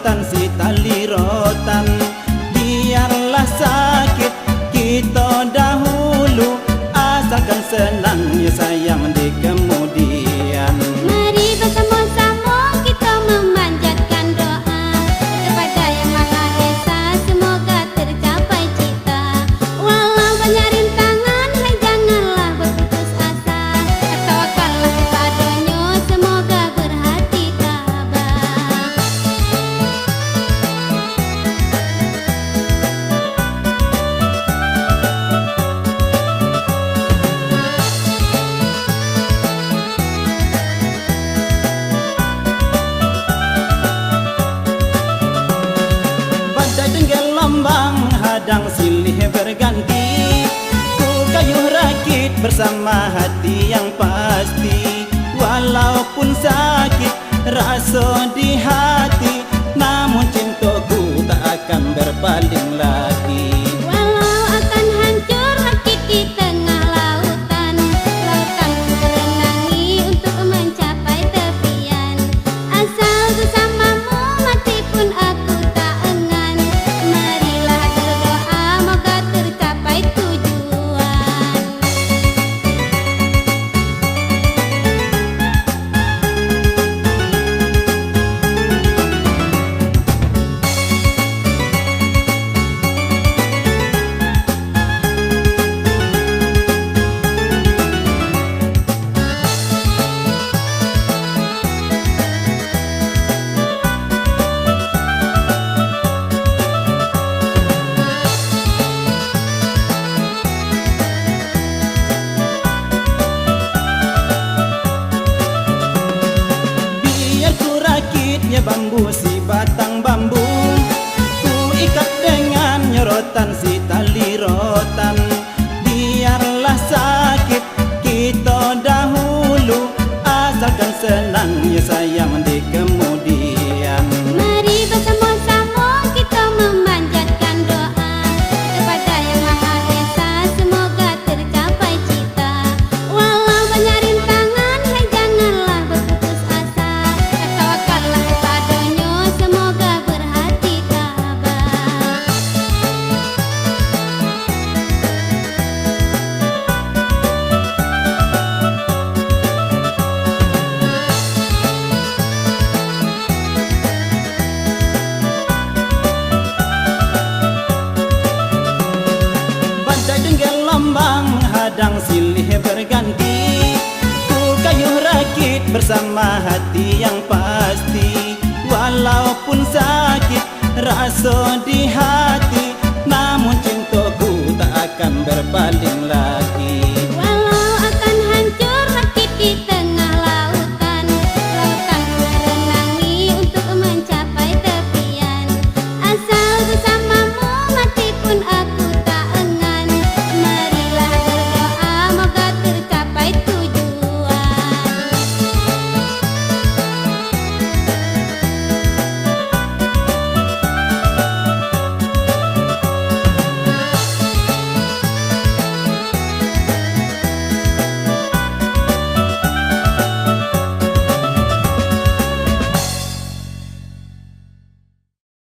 rotan si tali rotan. Biarlah sakit kita dahulu, asalkan senangnya sayang di kemudian. Mari bersama-sama kita memanjatkan doa kepada Yang Maha Esa, semoga tercapai cita. Walau banyak rintangan, hai janganlah berputus asa. Tawakallah kepadanya, semoga berhati tabah. Badai tenggelombang hadang silih berganti, ku kayuh rakit bersama hati yang pasti. Walaupun sakit rasa di hati, namun cintaku tak akan berpaling lagi. Walau akan hancur rakit di tengah lautan, lautan ku berenangi untuk mencapai tepian. Asal bersamamu mati pun aku tak enggan. Marilah berdoa moga tercapai tujuan. Ya bambu si batang bambu, ku ikat dengan nyorotan si tali rotan. Biarlah sakit kita dahulu, asalkan senangnya sayang di kemudian. Mari bersama-sama kita memanjatkan doa kepada Yang Maha Esa, semoga tercapai cita. Walau banyak rintangan, hai janganlah berputus asa. Tawakallah kepadanya, semoga berhati tabah. Badai tenggelombang hadang silih berganti, ku kayuh rakit bersama hati yang pasti. Walaupun sakit rasa di hati, namun cintaku tak akan berpaling lagi.